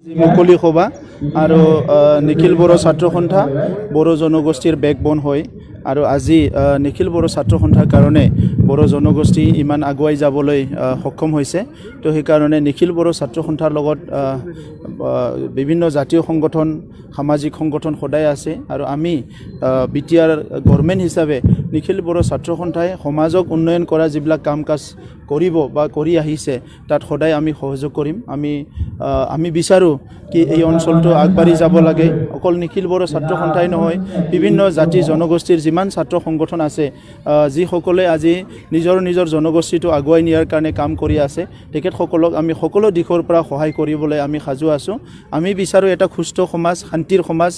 মুকলি সভা আৰু নিখিল বড়ো ছাত্ৰ সন্থা বড়ো জনগোষ্ঠীৰ বেকবোন হয় আৰু আজি নিখিল বড়ো ছাত্ৰ সন্থাৰ কাৰণে বড়ো জনগোষ্ঠী ইমান আগুৱাই যাবলৈ সক্ষম হৈছে তো সেইকাৰণে নিখিল বড়ো ছাত্ৰ সন্থাৰ লগত বিভিন্ন জাতীয় সংগঠন সামাজিক সংগঠন সদায় আছে আৰু আমি বিটিআৰ গভৰ্ণমেণ্ট হিচাপে নিখিল বড়ো ছাত্ৰ সন্থাই সমাজক উন্নয়ন কৰা যিবিলাক কাম কাজ কৰিব বা কৰি আহিছে তাত সদায় আমি সহযোগ কৰিম আমি বিচাৰো কি এই অঞ্চলটো আগবাঢ়ি যাব লাগে অকল নিখিল বড়ো ছাত্ৰ সন্থাই নহয় বিভিন্ন জাতি জনগোষ্ঠীৰ যিমান ছাত্ৰ সংগঠন আছে যিসকলে আজি নিজৰ জনগোষ্ঠীটো আগুৱাই নিয়াৰ কাৰণে কাম কৰি আছে তেখেতসকলক আমি সকলো দিশৰ পৰা সহায় কৰিবলৈ আমি সাজু আছো আমি বিচাৰো এটা সুস্থ সমাজ শান্তিৰ সমাজ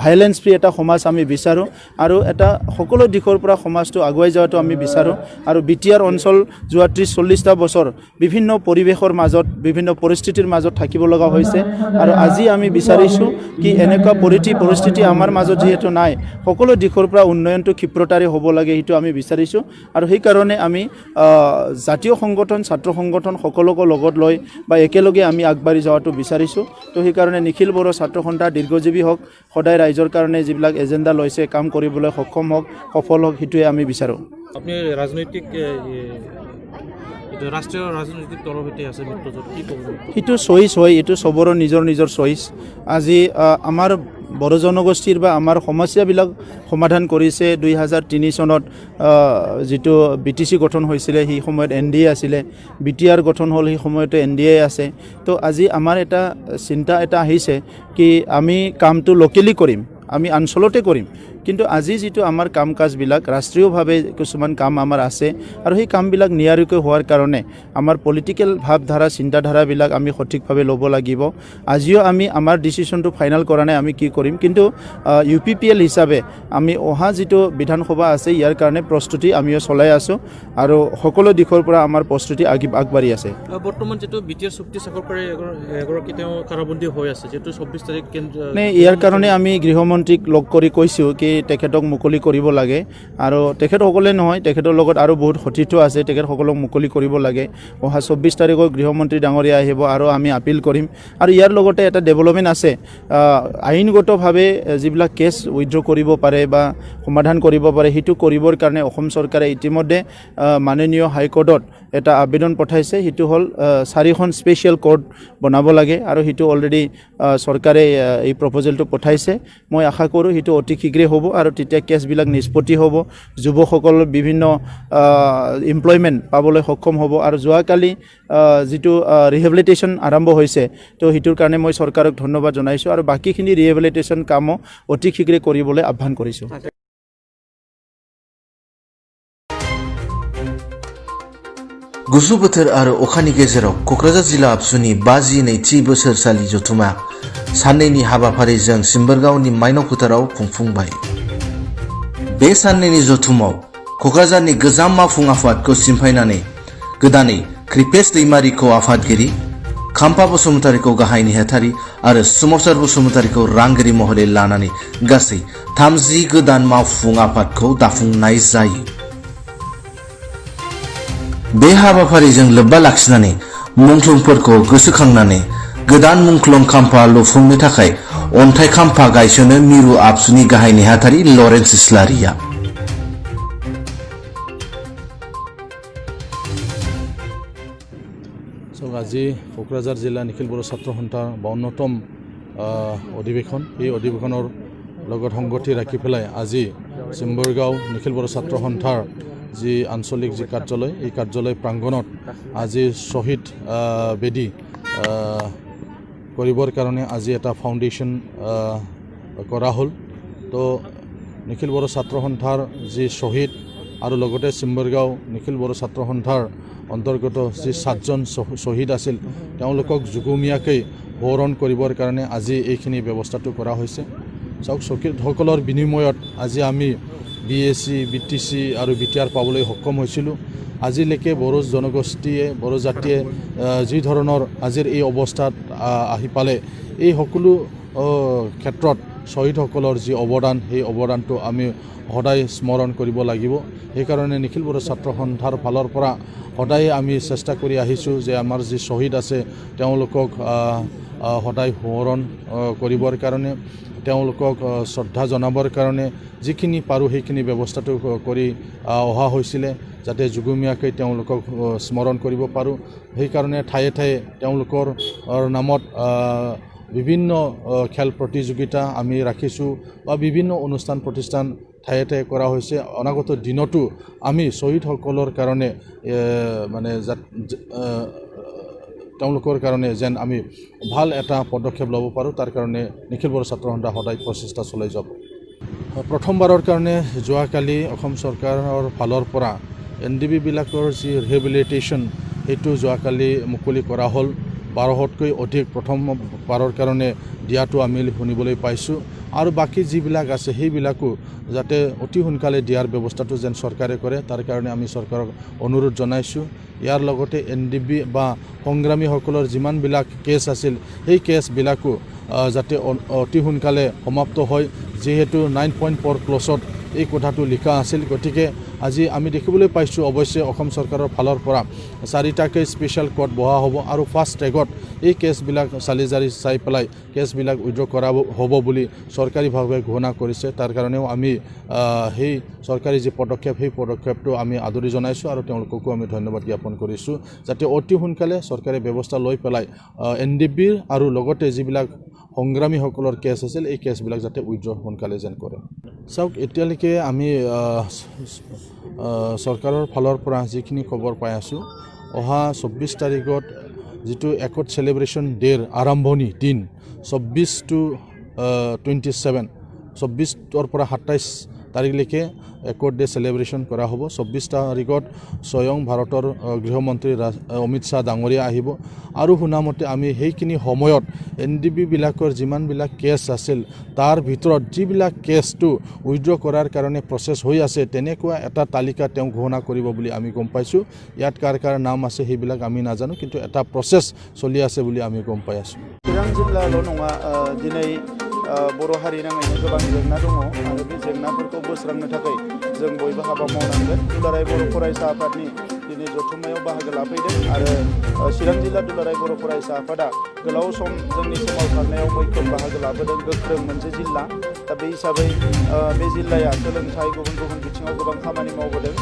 ভাইলেন্স ফ্ৰী এটা সমাজ আমি বিচাৰো আৰু এটা সকলো দিশৰ পৰা সমাজটো আগুৱাই যোৱাটো আমি বিচাৰো আৰু বিটিআৰ অঞ্চল যোৱা 30-40টা বছৰ বিভিন্ন পৰিৱেশৰ মাজত বিভিন্ন পৰিস্থিতিৰ মাজত থাকিব লগা হৈছে আৰু আজি আমি বিচাৰিছো কি এনেকুৱা পৰিস্থিতি আমাৰ মাজত যেহেতু নাই সকলো দিশৰ পৰা উন্নয়নটো ক্ষিপ্ৰতাৰে হ'ব লাগে সেইটো আমি বিচাৰিছো আৰু সেই কাৰণে আমি জাতীয় সংগঠন ছাত্ৰ সংগঠন সকলোকে লগত লৈ বা একেলগে আমি আগবাঢ়ি যোৱাটো বিচাৰিছো তো সেই কাৰণে নিখিল বড়ো ছাত্ৰ সন্থা দীৰ্ঘজীৱী হওক সদায় ৰাইজৰ কাৰণে যিবিলাক এজেন্ডা লৈছে কাম কৰিবলৈ সক্ষম হওক সফল হওক সেইটোৱে আমি বিচাৰো আপনি ৰাজনৈতিক ৰাষ্ট্ৰীয় ৰাজনৈতিক দলৰ সৈতে আছে মিত্ৰজোঁট কি ক'ব সেইটো চইচ হয় এইটো চবৰে নিজৰ চইচ আজি আমাৰ বড়ো জনগোষ্ঠীৰ বা আমাৰ সমস্যাবিলাক সমাধান কৰিছে 2003 চনত যেটো বিটিসি গঠন হৈছিল সেই সময়ত এনডিএ আছিল বিটিআৰ গঠন হ'ল সেই সময়তে এনডিএ আছে তো আজি আমাৰ এটা চিন্তা এটা আহিছে কি আমি কামটো লোকেলি কৰিম আমি অঞ্চলতে কৰিম কিন্তু আজি যেটো আমাৰ কাম কাজবিলাক ৰাষ্ট্ৰীয়ভাৱে কিছুমান কাম আমাৰ আছে আৰু সেই কামবিলাক নিয়াৰিকৈ হোৱাৰ কাৰণে আমাৰ পলিটিক্যাল ভাৱধাৰা চিন্তাধাৰাবিলাক আমি সঠিকভাৱে ল'ব লাগিব আজিও আমি আমাৰ ডিসিশনটো ফাইনাল কৰা নাই আমি কি কৰিম কিন্তু ইউপিপিএল হিচাপে আমি অহা যেটো বিধানসভা আছে ইয়াৰ কাৰণে প্ৰস্তুতি আমিও চলাই আছো আৰু সকলো দিশৰ পৰা আমাৰ প্ৰস্তুতি আগবাঢ়ি আছে বৰ্তমান যেটো বিটিআৰ চুক্তি স্বাক্ষৰ কৰে এগৰাকী তেওঁ কাৰাবন্দী হৈ আছে যেটো 24 তাৰিখ ইয়াৰ কাৰণে আমি গৃহমন্ত্ৰীক লগ কৰি কৈছো কি তেখেতক মুকলি কৰিব লাগে আৰু তেখেতসকলে নহয় তেখেতৰ লগত আৰু বহুত সতীৰ্থ আছে তেখেতসকলক মুকলি কৰিব লাগে অহা 24 তাৰিখৰ গৃহমন্ত্ৰী ডাঙৰীয়া আহিব আৰু আমি আপিল কৰিম আৰু ইয়াৰ লগতে এটা ডেভেলপমেণ্ট আছে আইনগতভাৱে যিবিলাক কেছ উইথড্ৰ কৰিব পাৰে বা সমাধান কৰিব পাৰে সেইটো কৰিবৰ কাৰণে অসম চৰকাৰে ইতিমধ্যে মাননীয় হাইকোৰ্টত এটা আবেদন পঠাইছে সেইটো হ'ল 4খন স্পেচিয়েল কোৰ্ট বনাব লাগে আৰু সেইটো অলৰেডি চৰকাৰে এই প্ৰপ'জেলটো পঠাইছে মই আশা কৰোঁ সেইটো অতি শীঘ্ৰে হ'ব আৰু তেতিয়া কেছবিলাক নিষ্পত্তি হ'ব যুৱকসকল বিভিন্ন এমপ্লয়মেণ্ট পাবলৈ সক্ষম হ'ব আৰু যোৱাকালি যেটো ৰিহেবিলিটেশ্যন আৰম্ভ হৈছে তো সেইটোৰ কাৰণে মই চৰকাৰক ধন্যবাদ জনাইছোঁ আৰু বাকীখিনি ৰিহেবিলিটেশ্যন কামো অতি শীঘ্ৰে কৰিবলৈ আহ্বান কৰিছোঁ गुसु बोथोर आरो अखानि गेजेराव क'क्राझार जिल्ला आबसुनि 5 बोसोरसालि जथुमा साननैनि हाबाफारिजों सिम्बोरगावनि माइनाव फोथाराव खुंफुंबाय बे साननैनि जथुमाव क'क्राझारनि गोजाम मावफुं आफादखौ सिमफायनानै गोदानै कृपेश दैमारिखौ आफादगिरि खाम्फा बसुमतारीखौ गाहाय नेहाथारि आरो सोमावसार बसुमतारीखौ रांगिरि महरै लानानै गासै 30 गोदान मावफुं आफादखौ दाफुंनाय जायो बे हाबाफारिजों लोब्बा लाखिनानै मुंख्लंफोरखौ गोसोखांनानै गोदान मुंख्लं खाम्फा लुफुंनो थाखाय अन्थाइ खाम्फा गायसनो मिरु आबसुनि गाहाय नेहाथारि लरेन्स इस्लारिया আজি क'क्राझार जिल्ला निखिल बड़ो ছাত্ৰ সন্থাৰ 52তম অধিৱেশন এই অধিৱেশনৰ লগত সংগতি ৰাখি পেলাই আজি চিম্বৰগাঁও নিখিল বড়ো ছাত্ৰ সন্থাৰ যি আঞ্চলিক যি কাৰ্যালয় এই কাৰ্যালয় প্ৰাংগণত আজি শহীদ বেদী কৰিবৰ কাৰণে আজি এটা ফাউণ্ডেশ্যন কৰা হ'ল তো নিখিল বড়ো ছাত্ৰ সন্থাৰ যি শহীদ আৰু লগতে চিম্বৰগাঁও নিখিল বড়ো ছাত্ৰ সন্থাৰ অন্তৰ্গত যি 7জন শহীদ আছিল তেওঁলোকক যুগমীয়াকৈ সোঁৱৰণ কৰিবৰ কাৰণে আজি এইখিনি ব্যৱস্থাটো কৰা হৈছে চাওক শহীদসকলৰ বিনিময়ত আজি আমি বিএসি বিটিসি আৰু বিটিআৰ পাবলৈ সক্ষম হৈছিলোঁ আজিলৈকে বড়ো জনগোষ্ঠীয়ে বড়ো জাতিয়ে যি ধৰণৰ আজিৰ এই অৱস্থাত আহি পালে এই সকলো ক্ষেত্ৰত শ্বহীদসকলৰ যি অৱদান সেই অৱদানটো আমি সদায় স্মৰণ কৰিব লাগিব সেইকাৰণে নিখিল বড়ো ছাত্ৰ সন্থাৰ ফালৰ পৰা সদায় আমি চেষ্টা কৰি আহিছোঁ যে আমাৰ যি শ্বহীদ আছে তেওঁলোকক সদায় সোঁৱৰণ কৰিবৰ কাৰণে তেওঁলোকক শ্ৰদ্ধা জনাবৰ কাৰণে যিখিনি পাৰোঁ সেইখিনি ব্যৱস্থাটো কৰি অহা হৈছিলে যাতে যুগমীয়াকৈ তেওঁলোকক স্মৰণ কৰিব পাৰোঁ সেইকাৰণে ঠায়ে ঠায়ে তেওঁলোকৰ নামত বিভিন্ন খেল প্ৰতিযোগিতা আমি ৰাখিছোঁ বা বিভিন্ন অনুষ্ঠান প্ৰতিষ্ঠান ঠায়ে ঠায়ে কৰা হৈছে অনাগত দিনতো আমি শ্বহীদসকলৰ কাৰণে মানে তেওঁলোকৰ কাৰণে যেন আমি ভাল এটা পদক্ষেপ ল'ব পাৰোঁ তাৰ কাৰণে নিখিল বড়ো ছাত্ৰ সন্থা সদায় প্ৰচেষ্টা চলাই যাব প্ৰথমবাৰৰ কাৰণে যোৱাকালি অসম চৰকাৰৰ ফালৰ পৰা NDB-বিলাকৰ যি ৰিহেবিলিটেশ্যন সেইটো যোৱাকালি মুকলি কৰা হ'ল 1200তকৈ অধিক প্ৰথমবাৰৰ কাৰণে দিয়াটো আমি শুনিবলৈ পাইছোঁ আৰু বাকী যিবিলাক আছে সেইবিলাকো যাতে অতি সোনকালে দিয়াৰ ব্যৱস্থাটো যেন চৰকাৰে কৰে তাৰ কাৰণে আমি চৰকাৰক অনুৰোধ জনাইছোঁ ইয়াৰ লগতে NDB বা সংগ্ৰামীসকলৰ যিমানবিলাক কেছ আছিল সেই কেছবিলাকো যাতে অতি সোনকালে সমাপ্ত হয় যেহেতু 9.4 ক্লছত এই কথাটো লিখা আছিল গতিকে আজি আমি দেখিবলৈ পাইছোঁ অৱশ্যে অসম চৰকাৰৰ ফালৰ পৰা 4টাকৈ স্পেচিয়েল কোৰ্ট বহা হ'ব আৰু ফাষ্ট ট্ৰেকত এই কেছবিলাক চালিজাৰি চাই পেলাই কেছবিলাক উইথড্ৰ কৰা হ'ব বুলি চৰকাৰীভাৱে ঘোষণা কৰিছে তাৰ কাৰণেও আমি সেই চৰকাৰী যি পদক্ষেপ সেই পদক্ষেপটো আমি আদৰি জনাইছোঁ আৰু তেওঁলোককো আমি ধন্যবাদ জ্ঞাপন কৰিছোঁ যাতে অতি সোনকালে চৰকাৰে ব্যৱস্থা লৈ পেলাই NDB-ৰ আৰু লগতে যিবিলাক সংগ্ৰামীসকলৰ কেছ আছিল এই কেছবিলাক যাতে উইথড্ৰ সোনকালে যেন কৰে চাওক এতিয়ালৈকে আমি চৰকাৰৰ ফালৰ পৰা যিখিনি খবৰ পাই আছোঁ অহা 24 তাৰিখত যিটো একত চেলিব্ৰেশ্যন ডেৰ আৰম্ভণি দিন 24 to 27 24ৰ পৰা 27 তাৰিখলৈকে একত ডে চেলিব্ৰেশ্যন কৰা হ'ব 24 তাৰিখত স্বয়ং ভাৰতৰ গৃহমন্ত্ৰী অমিত শ্বাহ ডাঙৰীয়া আহিব আৰু শুনামতে আমি সেইখিনি সময়ত NDB-বিলাকৰ যিমানবিলাক কেছ আছিল তাৰ ভিতৰত যিবিলাক কেছটো উইথড্ৰ কৰাৰ কাৰণে প্ৰচেছ হৈ আছে তেনেকুৱা এটা তালিকা তেওঁ ঘোষণা কৰিব বুলি আমি গম পাইছোঁ ইয়াত কাৰ কাৰ নাম আছে সেইবিলাক আমি নাজানো কিন্তু এটা প্ৰচেছ চলি আছে বুলি আমি গম পাই আছোঁ चिरां जिल्लाल' नङा दिनै बर' हारि नाङैनो गोबां जेंना दङ आरो बे जेंनाफोरखौ बोस्रांनो थाखाय जों बयबो हाबा मावनांगोन दुलाराय बर' फरायसा आफादनि दिनै जथुम्मायाव बाहागो लाफैदों आरो चिरां जिल्ला दुलाराय बर' फरायसा आफादा गोलाव सम जोंनि सोमावसारनायाव मैखोम बाहागो लाबोदों गोख्रों मोनसे जिल्ला दा बे हिसाबै बे जिल्लाया सोलोंथाइ गुबुन गुबुन बिथिङाव गोबां खामानि मावबोदों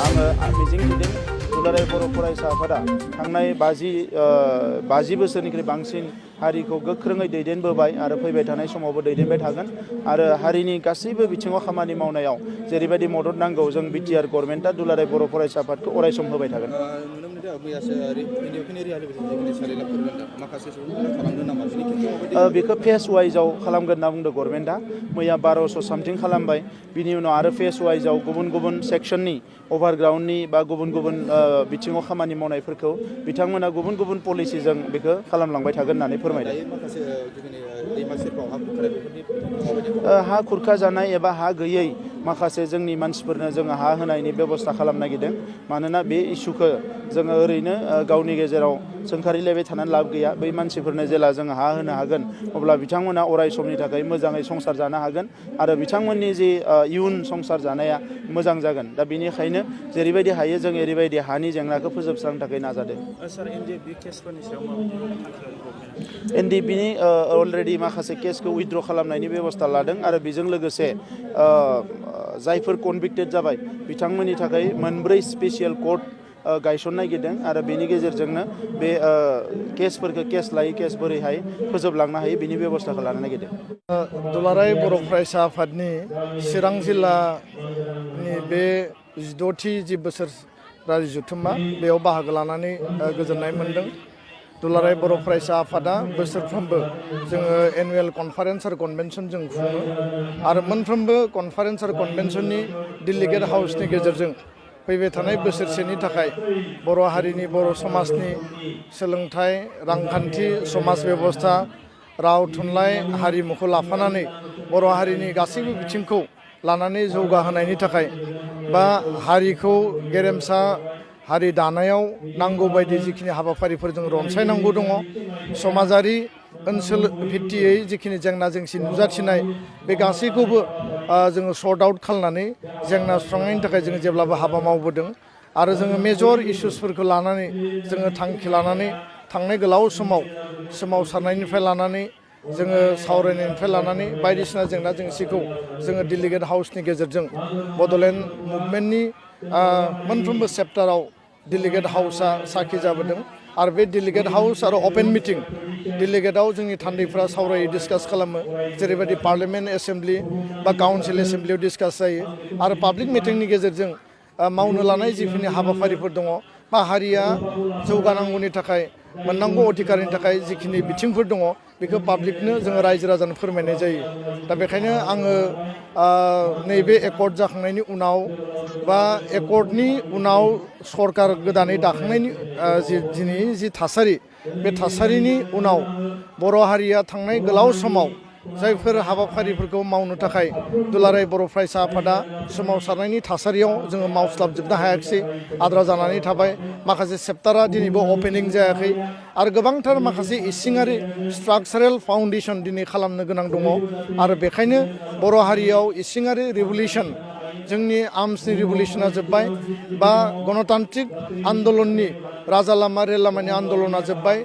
आङो मिजिंथिदों दुलाराय बर' फरायसा आफादा थांनाय 50 बोसोरनिख्रुइ बांसिन हारिखौ गोख्रोङै दैदेनबोबाय आरो फैबाय थानाय समावबो दैदेनबाय थागोन आरो हारिनि गासैबो बिथिङाव खामानि मावनायाव जेरैबायदि मदद नांगौ जों बिटिआर गभर्नमेन्टआ दुलाराय बर' फरायसा आफादखौ अरायसम होबाय थागोन बेखौ फेस वाइजआव खालामगोन होनना बुंदों गभर्नमेन्टआ मैया 1200 सामथिं खालामबाय बिनि उनाव आरो फेस वाइजआव गुबुन गुबुन सेक्सननि अभारग्राउन्डनि बा गुबुन गुबुन बिथिङाव खामानि मावनायफोरखौ बिथांमोना गुबुन गुबुन पलिसिजों बेखौ खालामलांबाय थागोन होननानै फोरमायदों हा खुरखा जानाय एबा हा गैयै माखासे जोंनि मानसिफोरनो जोङो हा होनायनि बेबस्था खालामनो नागिरदों मानोना बे इस्युखौ जोङो ओरैनो गावनि गेजेराव सोंखारिलायबाय थानानै लाब गैया बै मानसिफोरनो जेला जोङो हा होनो हागोन अब्ला बिथांमोना अराय समनि थाखाय मोजाङै संसार जानो हागोन आरो बिथांमोननि जि इयुन संसार जानाया मोजां जागोन दा बेनिखायनो जेरैबायदि हायो जों ओरैबायदि हानि जेंनाखौ फोजोबस्रांनो थाखाय नाजादों सार NDB केसफोरनि सायाव NDBनि अलरेडि माखासे केसखौ उइथड्र खालामनायनि बेबस्था लादों आरो बेजों लोगोसे जायफोर कनभिक्टेड जाबाय बिथांमोननि थाखाय मोनब्रै स्पेसियेल कोर्ट गायसननो नागिरदों आरो बेनि गेजेरजोंनो बे केसफोरखौ केस लायै केस बोरैहाय फोजोबलांनो हायो बेनि बेबस्थाखौ लानो नागिरदों दुलाराय बर' फरायसा आफादनि चिरां जिल्लानि बे 16थि जि बोसोरारि जथुम्मा बेयाव बाहागो लानानै गोजोननाय मोन्दों दुलाराय बर' फरायसा आफादा बोसोरफ्रोमबो जोङो एनुवेल कनफारेन्स आरो कनभेनसन जों खुङो आरो मोनफ्रोमबो कनफारेन्स आरो कनभेनसननि डेलिगेट हाउसनि गेजेरजों फैबाय थानाय बोसोरसेनि थाखाय बर' हारिनि बर' समाजनि सोलोंथाइ रांखान्थि समाज बेबस्था राव थुनलाइ हारिमुखौ लाफानानै बर' हारिनि गासैबो बिथिंखौ लानानै जौगाहोनायनि थाखाय बा हारिखौ गेरेमसा हारि दानायाव नांगौ बायदि जिखिनि हाबाफारिफोर जों रनसायनांगौ दङ समाजारि ओनसोल भित्तियै जिखिनि जेंना जेंसि नुजाथिनाय बे गासैखौबो जोङो सर्ट आउट खालामनानै जेंना सुस्रांनायनि थाखाय जोङो जेब्लाबो हाबा मावबोदों आरो जोङो मेजर इस्युसफोरखौ लानानै जोङो थांखि लानानै थांनाय गोलाव समाव सोमावसारनायनिफ्राय लानानै जोङो सावरायनायनिफ्राय लानानै बायदिसिना जेंना जेंसिखौ जोङो डेलिगेट हाउसनि गेजेरजों बड'लेण्ड मुभमेन्टनि मोनफ्रोमबो चेप्टाराव डेलिगेट हाउसआ साखि जाबोदों आरो बे डेलिगेट हाउस आरो अपेन मिटिं डेलिगेटआव जोंनि थान्दैफ्रा सावरायो डिसकास खालामो जेरैबायदि पार्लियामेन्ट एसेम्ब्लि बा काउन्सिल एसेम्ब्लियाव डिसकास जायो आरो पाब्लिक मिटिंनि गेजेरजों मावनो लानाय जिखिनि हाबाफारिफोर दङ बा हारिया जौगानांगौनि थाखाय मोननांगौ अधिकारनि थाखाय जिखिनि बिथिंफोर दङ बेखौ पाब्लिकनो जोङो रायजो राजानो फोरमायनाय जायो दा बेखायनो आङो नैबे एकर्ड जाखांनायनि उनाव बा एकर्डनि उनाव सरकार गोदानै दाखांनायनि दिनैनि जि थासारि बे थासारिनि उनाव बर' हारिया थांनाय गोलाव समाव जायफोर हाबाफारिफोरखौ मावनो थाखाय दुलाराय बर' फरायसा आफादा सोमावसारनायनि थासारियाव जोङो मावस्लाबजोबनो हायाखिसै आद्रा जानानै थाबाय माखासे चेप्टारा दिनैबो अपेनिं जायाखै आरो गोबांथार माखासे इसिङारि स्ट्राक्चारेल फाउन्डेसन दिनै खालामनो गोनां दङ आरो बेखायनो बर' हारियाव इसिङारि रिभलिउसन जोंनि आर्मसनि रिभलिउसना जोब्बाय बा गणतान्त्रिक आन्दलननि राजा लामा रेल लामानि आन्दलना जोब्बाय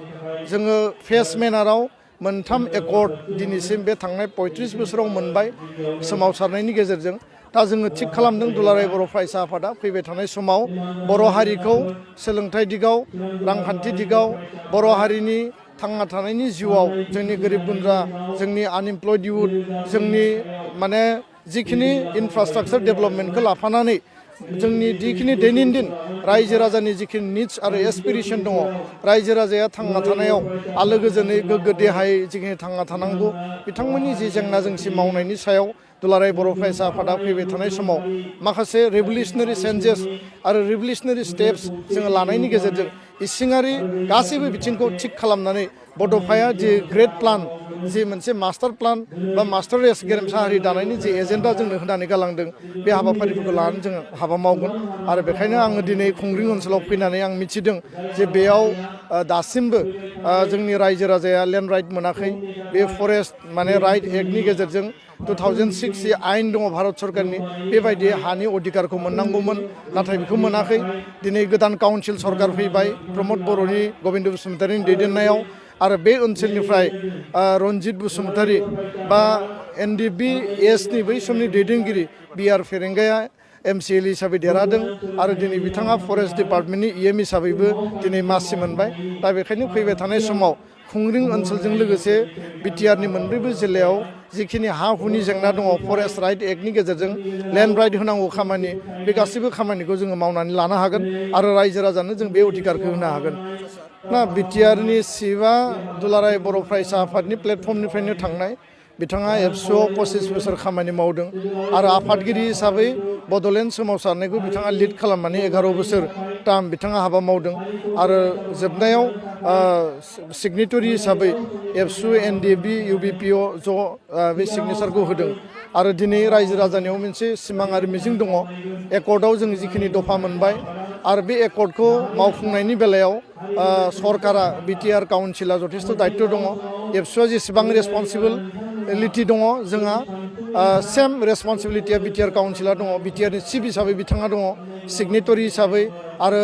जोङो फेस मेनाराव मोनथाम एकर्ड दिनैसिम बे थांनाय 35 बोसोराव मोनबाय सोमावसारनायनि गेजेरजों दा जोङो थिग खालामदों दुलाराय बर' फरायसा आफादा फैबाय थानाय समाव बर' हारिखौ सोलोंथाइ दिगाव रांखान्थि दिगाव बर' हारिनि थांना थानायनि जिउआव जोंनि गोरिब गुन्द्रा जोंनि आनइमप्लयड इउथ जोंनि माने जिखिनि इनफ्रास्ट्राक्चार डेभेलपमेन्टखौ लाफानानै जोंनि जिखिनि दैनन्दिन रायजो राजानि जिखिनि निड्स आरो एसपिरेसन दङ रायजो राजाया थांना थानायाव आलो गोजोनै गोग्गो देहायै जिखिनि थांना थानांगौ बिथांमोननि जि जेंना जेंसि मावनायनि सायाव दुलाराय बर' फरायसा आफादा फैबाय थानाय समाव माखासे रिभलिउसनारि चेन्जेस आरो रिभलिउसनारि स्टेप्स जोङो लानायनि गेजेरजों इसिङारि गासैबो बिथिंखौ थिग खालामनानै बड'फाया जि ग्रेट प्लान जि मोनसे मास्टार प्लान बा मास्टार रेस गेरेमसा हारि दानायनि जि एजेन्डा जोंनो होनानै गालांदों बे हाबाफारिफोरखौ लानानै जोङो हाबा मावगोन आरो बेखायनो आङो दिनै खुंग्रिं ओनसोलाव फैनानै आं मिथिदों जे बेयाव दासिमबो जोंनि रायजो राजाया लेन्ड राइट मोनाखै बे फरेस्ट माने राइट एक्टनि गेजेरजों 2006 जि आयेन दङ भारत सरकारनि बेबायदि हानि अधिकारखौ मोननांगौमोन नाथाय बेखौ मोनाखै दिनै गोदान काउन्सिल सरकार फैबाय प्रमद बर'नि गबिन्द बसुमतारिनि दैदेननायाव आरो बे ओनसोलनिफ्राय रन्जित बसुमतारी बा NDBSनि बै समनि दैदेनगिरि BR फेरेंगाया MCL हिसाबै देरहादों आरो दिनै बिथाङा फरेस्ट डिपार्टमेन्टनि EM हिसाबैबो दिनै मासि मोनबाय दा बेखायनो फैबाय थानाय समाव खुंग्रिं ओनसोलजों लोगोसे बिटिआरनि मोनब्रैबो जिल्लायाव जिखिनि हा हुनि जेंना दङ फरेस्ट राइट एक्टनि गेजेरजों लेन्ड राइट होनांगौ खामानि बे गासैबो खामानिखौ जोङो मावनानै लानो हागोन आरो रायजो राजानो जों बे अधिकारखौ होनो हागोन ना बिटिआरनि चिफआ दुलाराय बर' फरायसा आफादनि प्लेटफर्मनिफ्रायनो थांनाय बिथाङा एबसुआव 25 बोसोर खामानि मावदों आरो आफादगिरि हिसाबै बड'लेण्ड सोमावसारनायखौ बिथाङा लिड खालामनानै 11 बोसोर टार्म बिथाङा हाबा मावदों आरो जोबनायाव सिगनेटरि हिसाबै एबसु NDB UBPO ज' बे सिगनेसारखौ होदों आरो दिनै रायजो राजानियाव मोनसे सिमां आरो मिजिं दङ एकर्डआव जों जिखिनि दफा मोनबाय आरो बे एकर्डखौ मावफुंनायनि बेलायाव सरकारा बिटिआर काउन्सिला जथेस्थ' दायित्व दङ एबसुआ जेसेबां रेसपन्सिबिलिटि दङ जोंहा सेम रेसपन्सिबिलिटिया बिटिआर काउन्सिला दङ बिटिआरनि चिफ हिसाबै बिथाङा दङ सिगनेटरि हिसाबै आरो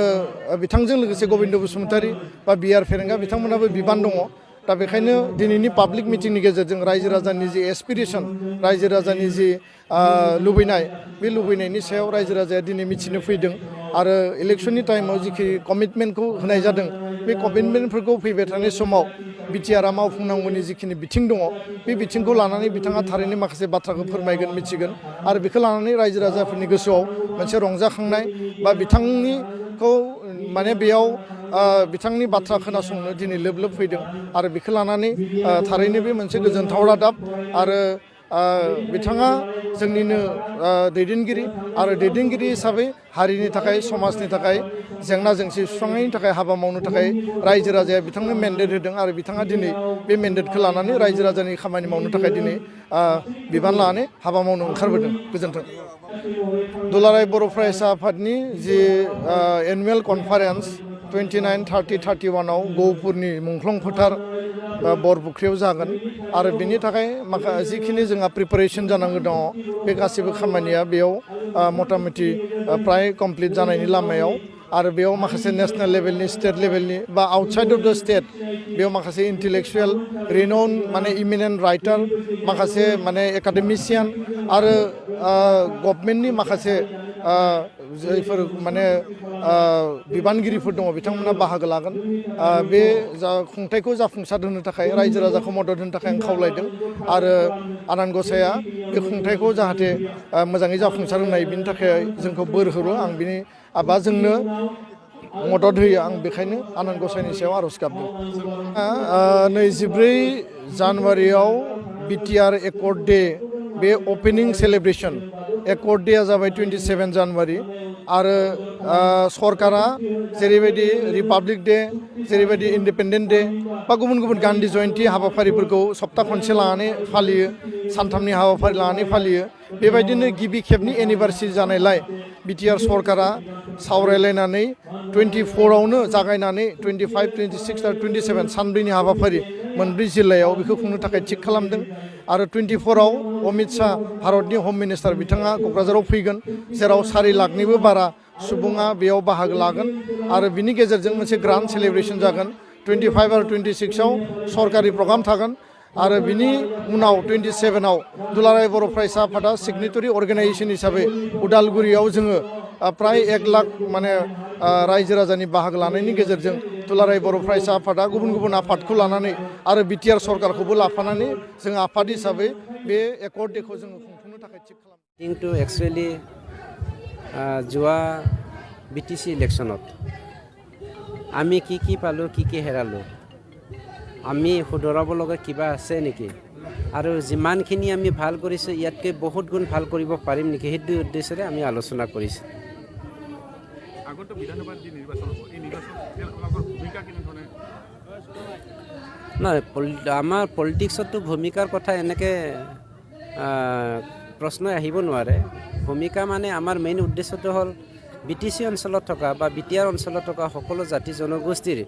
बिथांजों लोगोसे गबिन्द बसुमतारी बा BR फेरेंगा बिथांमोनाबो बिबान दङ दा बेखायनो दिनैनि पाब्लिक मिटिंनि गेजेरजों रायजो राजानि जि एसपिरेसन रायजो राजानि जि लुबैनाय बे लुबैनायनि सायाव रायजो राजाया दिनै मिथिनो फैदों आरो इलेक्सननि टाइमाव जिखि कमिटमेन्टखौ होनाय जादों बे कमिटमेन्टफोरखौ फैबाय थानाय समाव बिटिआरआ मावफुंनांगौनि जिखिनि बिथिं दङ बे बिथिंखौ लानानै बिथाङा थारैनो माखासे बाथ्राखौ फोरमायगोन मिथिगोन आरो बेखौ लानानै रायजो राजाफोरनि गोसोआव मोनसे रंजाखांनाय बा बिथांनिखौ माने बेयाव बिथांनि बाथ्रा खोनासंनो दिनै लोब लोब फैदों आरो बेखौ लानानै थारैनो बे मोनसे गोजोनथाव रादाब आरो बिथाङा जोंनिनो दैदेनगिरि आरो दैदेनगिरि हिसाबै हारिनि थाखाय समाजनि थाखाय जेंना जेंसि सुस्रांनायनि थाखाय हाबा मावनो थाखाय रायजो राजाया बिथांनो मेन्डेट होदों आरो बिथाङा दिनै बे मेन्डेटखौ लानानै रायजो राजानि खामानि मावनो थाखाय दिनै बिबान लानानै हाबा मावनो ओंखारबोदों गोजोन्थों दुलाराय बर' फरायसा आफादनि जि एनुवेल कनफारेन्स 29, 30, 31 आव गहपुरनि मुंख्लं फोथार बरपुख्रियाव जागोन आरो बेनि थाखाय जिखिनि जोंहा प्रिपारेसन जानांगौ दङ बे गासैबो खामानिया बेयाव मटामटि प्राय कमप्लिट जानायनि लामायाव आरो बेयाव माखासे नेशनेल लेभेलनि स्टेट लेभेलनि बा आउटसाइड अफ द स्टेट बेयाव माखासे इन्टेलेक्सुवेल रिनाउन माने इमिनेन्ट राइटार माखासे माने एकाडेमिसियान आरो गभर्नमेन्टनि माखासे जायफोर माने बिबानगिरिफोर दङ बिथांमोना बाहागो लागोन बे खुंथायखौ जाफुंसार होनो थाखाय रायजो राजाखौ मदद होनो थाखाय आं खावलायदों आरो आनान गसाइआ बे खुंथायखौ जाहाथे मोजाङै जाफुंसार होनाय बिनि थाखाय जोंखौ बोर होरो आं बिनि बा जोंनो मदद होयो आं बेखायनो आनान गसाइनि सायाव आर'ज गाबदों 24 जानुवारियाव बिटिआर एकर्ड डे बे अपेनिं सेलेब्रेसन एकर्ड डेआ जाबाय 27 जानुवारि आरो सरकारा जेरैबायदि रिपाब्लिक डे जेरैबायदि इन्डिपेन्डेन्ट डे बा गुबुन गुबुन गान्धी जयन्ती हाबाफारिफोरखौ सप्ता खनसे लानानै फालियो सानथामनि हाबाफारि लानानै फालियो बेबायदिनो गिबि खेबनि एनिभार्सारि जानायलाय बिटिआर सरकारा सावरायलायनानै 24आवनो जागायनानै 25, 26 आरो 27 सानब्रैनि हाबाफारि मोनब्रै जिल्लायाव बेखौ खुंनो थाखाय थिग खालामदों आरो 24आव अमित शाह भारतनि होम मिनिस्टार बिथाङा क'क्राझाराव फैगोन जेराव 4 लाखनिबो बारा सुबुङा बेयाव बाहागो लागोन आरो बिनि गेजेरजों मोनसे ग्रान्ड सेलेब्रेसन जागोन 25 आरो 26आव सरकारि प्रग्राम थागोन आरो बिनि उनाव 27आव दुलाराय बर' फरायसा आफादा सिगनेटरि अर्गेनाइजेसन हिसाबै उदालगुरियाव जोङो प्राय 1 लाख माने रायजो राजानि बाहागो लानायनि गेजेरजों दुलाराय बर' फरायसा आफादा गुबुन गुबुन आफादखौ लानानै आरो बिटिआर सरकारखौबो लाफानानै जों आफाद हिसाबै बे एकर्ड डेखौ जोङो खुंफुंनो थाखाय थिग खालामदों কিন্তু একচুৱেলি যোৱা বিটিচি ইলেকশ্যনত আমি কি পালোঁ কি হেৰালোঁ আমি শুধৰাব লগা কিবা আছে নেকি আৰু যিমানখিনি আমি ভাল কৰিছোঁ ইয়াতকৈ বহুত গুণ ভাল কৰিব পাৰিম নেকি সেইটো উদ্দেশ্যৰে আমি আলোচনা কৰিছোঁ নহয় আমাৰ পলিটিক্সতো ভূমিকাৰ কথা এনেকৈ প্ৰশ্ন আহিব নোৱাৰে ভূমিকা মানে আমাৰ মেইন উদ্দেশ্যটো হ'ল বিটিচি অঞ্চলত থকা বা বিটিআৰ অঞ্চলত থকা সকলো জাতি জনগোষ্ঠীৰ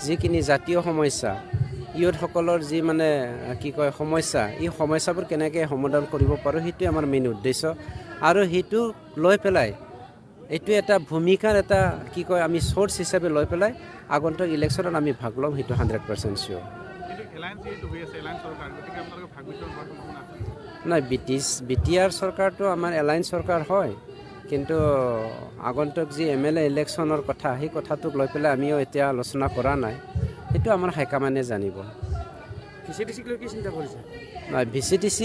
যিখিনি জাতীয় সমস্যা ইয়ুথসকলৰ যি মানে কি কয় সমস্যা এই সমস্যাবোৰ কেনেকৈ সমাধান কৰিব পাৰোঁ সেইটোৱে আমাৰ মেইন উদ্দেশ্য আৰু সেইটো লৈ পেলাই এইটো এটা ভূমিকাৰ এটা কি কয় আমি সোৰ্চ হিচাপে লৈ পেলাই আগন্তুক ইলেকশ্যনত আমি ভাগ ল'ম সেইটো 100% চিয়'ৰ নাই বিটিআৰ চৰকাৰটো আমাৰ এলায়েন্স চৰকাৰ হয় কিন্তু আগন্তুক যি MLA ইলেকশ্যনৰ কথা সেই কথাটোক লৈ পেলাই আমিও এতিয়া আলোচনা কৰা নাই সেইটো আমাৰ হাইকমাণ্ডে জানিব VCTC লৈ কি চিন্তা কৰিছে নাই VCTC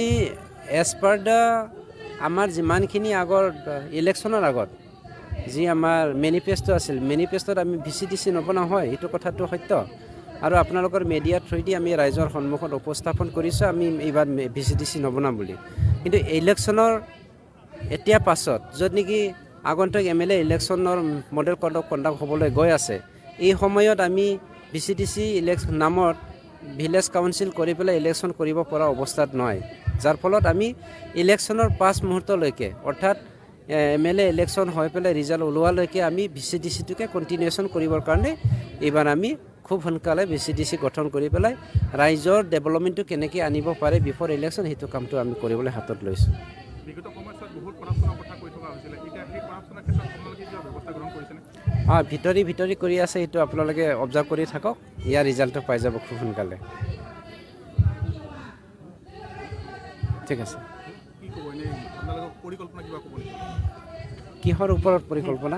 এজ পাৰ দ্য আমাৰ যিমানখিনি আগৰ ইলেকশ্যনৰ আগত যি আমাৰ মেনিফেষ্টো আছিল মেনিফেষ্টোত আমি VCTC নবনাওঁ হয় এইটো কথাটো সত্য আৰু আপোনালোকৰ মিডিয়াৰ থ্ৰুদি আমি ৰাইজৰ সন্মুখত উপস্থাপন কৰিছোঁ আমি এইবাৰ VCTC নবনাম বুলি কিন্তু ইলেকশ্যনৰ এতিয়া পাছত য'ত নেকি আগন্তুক MLA ইলেকশ্যনৰ মডেল কোড অফ কণ্ডাক্ট হ'বলৈ গৈ আছে এই সময়ত আমি VCTC ইলেকশ্যন নামত ভিলেজ কাউন্সিল কৰি পেলাই ইলেকশ্যন কৰিব পৰা অৱস্থাত নহয় যাৰ ফলত আমি ইলেকশ্যনৰ পাছ মুহূৰ্তলৈকে অৰ্থাৎ MLA ইলেকশ্যন হৈ পেলাই ৰিজাল্ট ওলোৱালৈকে আমি VCTCটোকে কণ্টিনিউশ্যন কৰিবৰ কাৰণে এইবাৰ আমি খুব সোনকালে VCTC গঠন কৰি পেলাই ৰাইজৰ ডেভেলপমেণ্টটো কেনেকৈ আনিব পাৰে বিফৰ ইলেকশ্যন সেইটো কামটো আমি কৰিবলৈ হাতত লৈছোঁ ভিতৰি কৰি আছে সেইটো আপোনালোকে অবজাৰ্ভ কৰি থাকক ইয়াৰ ৰিজাল্টটো পাই যাব খুব সোনকালে ঠিক আছে কিহৰ ওপৰত পৰিকল্পনা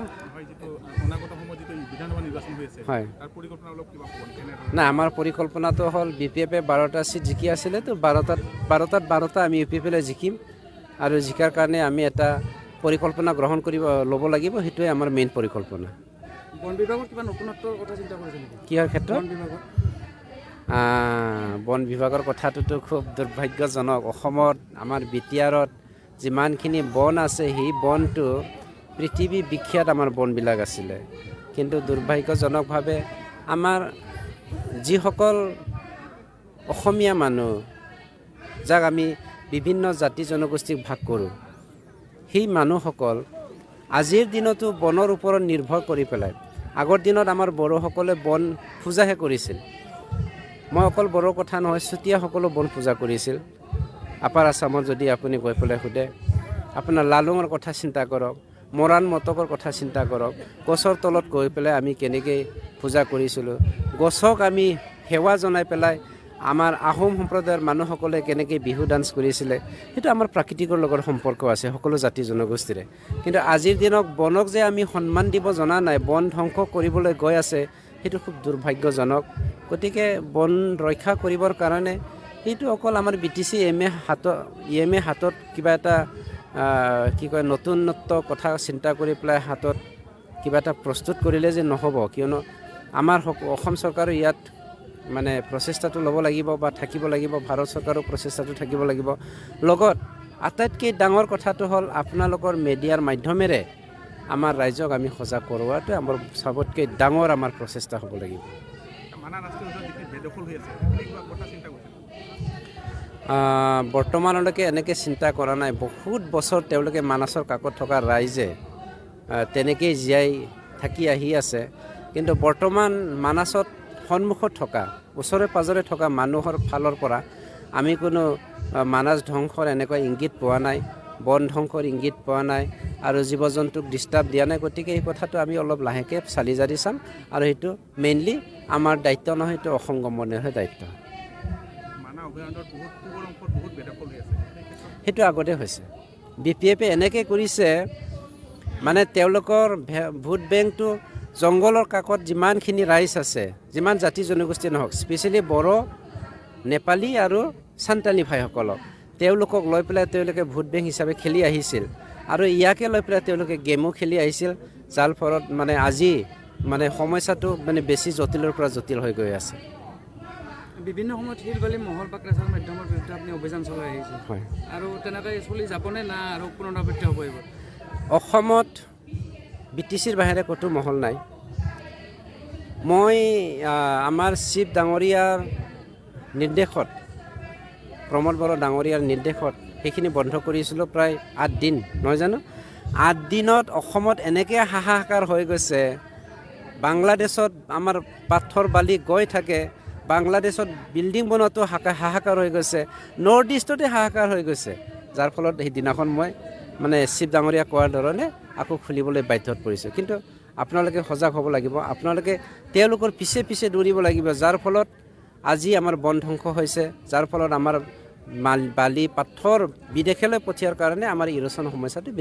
হয় নাই আমাৰ পৰিকল্পনাটো হ'ল BPF 12টা চিট জিকি আছিলেতো 12টাত আমি UPPলৈ জিকিম আৰু জিকাৰ কাৰণে আমি এটা পৰিকল্পনা গ্ৰহণ কৰিব ল'ব লাগিব সেইটোৱে আমাৰ মেইন পৰিকল্পনা বন বিভাগৰ কিবা নতুনত্বৰ কথা চিন্তা কৰিছে নেকি কিহৰ ক্ষেত্ৰত বন বিভাগৰ কথাটোতো খুব দুৰ্ভাগ্যজনক অসমত আমাৰ বিটিআৰত যিমানখিনি বন আছে সেই বনটো পৃথিৱী বিখ্যাত আমাৰ বনবিলাক আছিলে কিন্তু দুৰ্ভাগ্যজনকভাৱে আমাৰ যিসকল অসমীয়া মানুহ যাক আমি বিভিন্ন জাতি জনগোষ্ঠীক ভাগ কৰোঁ সেই মানুহসকল আজিৰ দিনতো বনৰ ওপৰত নিৰ্ভৰ কৰি পেলাই আগৰ দিনত আমাৰ বড়োসকলে বন পূজাহে কৰিছিল মই অকল বড়োৰ কথা নহয়, চুতীয়াসকলো বন পূজা কৰিছিল। আপাৰ আছামত যদি আপুনি গৈ পেলাই সোধে, আপোনাৰ লালুঙৰ কথা চিন্তা কৰক, মৰাণ মটকৰ কথা চিন্তা কৰক, গছৰ তলত গৈ পেলাই আমি কেনেকৈ পূজা কৰিছিলোঁ, গছক আমি সেৱা জনাই পেলাই আমাৰ আহোম সম্প্ৰদায়ৰ মানুহসকলে কেনেকৈ বিহু ডান্স কৰিছিলে, সেইটো আমাৰ প্ৰাকৃতিকৰ লগত সম্পৰ্ক আছে সকলো জাতি জনগোষ্ঠীৰে। কিন্তু আজিৰ দিনত বনক যে আমি সন্মান দিব জনা নাই, বন ধ্বংস কৰিবলৈ গৈ আছে, সেইটো খুব দুৰ্ভাগ্যজনক। গতিকে বন ৰক্ষা কৰিবৰ কাৰণে সেইটো অকল আমাৰ BTC EM হাতত কিবা এটা কি কয় নতুনত্ব কথা চিন্তা কৰি পেলাই হাতত কিবা এটা প্ৰস্তুত কৰিলে যে নহ'ব, কিয়নো আমাৰ অসম চৰকাৰে ইয়াত মানে প্ৰচেষ্টাটো ল'ব লাগিব বা থাকিব লাগিব, ভাৰত চৰকাৰৰ প্ৰচেষ্টাটো থাকিব লাগিব। লগত আটাইতকৈ ডাঙৰ কথাটো হ'ল আপোনালোকৰ মিডিয়াৰ মাধ্যমেৰে আমাৰ ৰাইজক আমি সজাগ কৰোৱাটো আমাৰ চবতকৈ ডাঙৰ আমাৰ প্ৰচেষ্টা হ'ব লাগিব। বৰ্তমানলৈকে এনেকৈ চিন্তা কৰা নাই। বহুত বছৰ তেওঁলোকে মানাছৰ কাষত থকা ৰাইজে তেনেকেই জীয়াই থাকি আহি আছে। কিন্তু বৰ্তমান মানাছত সন্মুখত থকা ওচৰে পাজৰে থকা মানুহৰ ফালৰ পৰা আমি কোনো মানাছ ধ্বংসৰ এনেকুৱা ইংগিত পোৱা নাই, বন ধ্বংসৰ ইংগিত পোৱা নাই আৰু জীৱ জন্তুক ডিষ্টাৰ্ব দিয়া নাই। গতিকে এই কথাটো আমি অলপ লাহেকৈ চালি জাৰি চাম আৰু সেইটো মেইনলি আমাৰ দায়িত্ব নহয়, সেইটো অসম গভৰ্ণমেণ্টৰহে দায়িত্ব। সেইটো আগতে হৈছে। BPF-এ এনেকৈ কৰিছে, মানে তেওঁলোকৰ ভোট বেংকটো জংঘলৰ কাষত যিমানখিনি ৰাইজ আছে, যিমান জাতি জনগোষ্ঠী নহওক, স্পেচিয়েলি বড়ো, নেপালী আৰু সান্তালী ভাইসকলক তেওঁলোকক লৈ পেলাই তেওঁলোকে ভোট বেংক হিচাপে খেলি আহিছিল আৰু ইয়াকে লৈ পেলাই তেওঁলোকে গেমো খেলি আহিছিল, যাৰ ফলত মানে আজি মানে সমস্যাটো মানে বেছি জটিলৰ পৰা জটিল হৈ গৈ আছে। বিভিন্ন সময়ত শিলবালি মহল বা ক্ৰেচাৰ মাধ্যমৰ বিৰুদ্ধে আপুনি অভিযান চলাই আহিছে, হয়, আৰু তেনেকৈ চলি যাবনে না আৰু পুনৰাবৃত্তি হ'ব এইবোৰ? অসমত BTCৰ বাহিৰে ক'তো মহল নাই। মই আমাৰ চিফ ডাঙৰীয়াৰ নিৰ্দেশত, প্ৰমোদ বড়ো ডাঙৰীয়াৰ নিৰ্দেশত সেইখিনি বন্ধ কৰিছিলোঁ প্ৰায় 8 দিন, নহয় জানো? 8 দিনত অসমত এনেকৈ হাহাকাৰ হৈ গৈছে, বাংলাদেশত আমাৰ পাথৰ বালি গৈ থাকে, বাংলাদেশত বিল্ডিং বনোৱাটো হাহাকাৰ হৈ গৈছে, নৰ্থ ইষ্টতে হাহাকাৰ হৈ গৈছে, যাৰ ফলত সেইদিনাখন মই মানে চিফ ডাঙৰীয়া কোৱাৰ ধৰণে আকৌ খুলিবলৈ বাধ্যত পৰিছোঁ। কিন্তু আপোনালোকে সজাগ হ'ব লাগিব, আপোনালোকে তেওঁলোকৰ পিছে পিছে দৌৰিব লাগিব, যাৰ ফলত আজি আমাৰ বন ধ্বংস হৈছে, যাৰ ফলত আমাৰ বালি পাথৰ বিদেশলৈ পঠিওৱাৰ কাৰণে আমাৰ ইৰোচন সমস্যাটো বেছি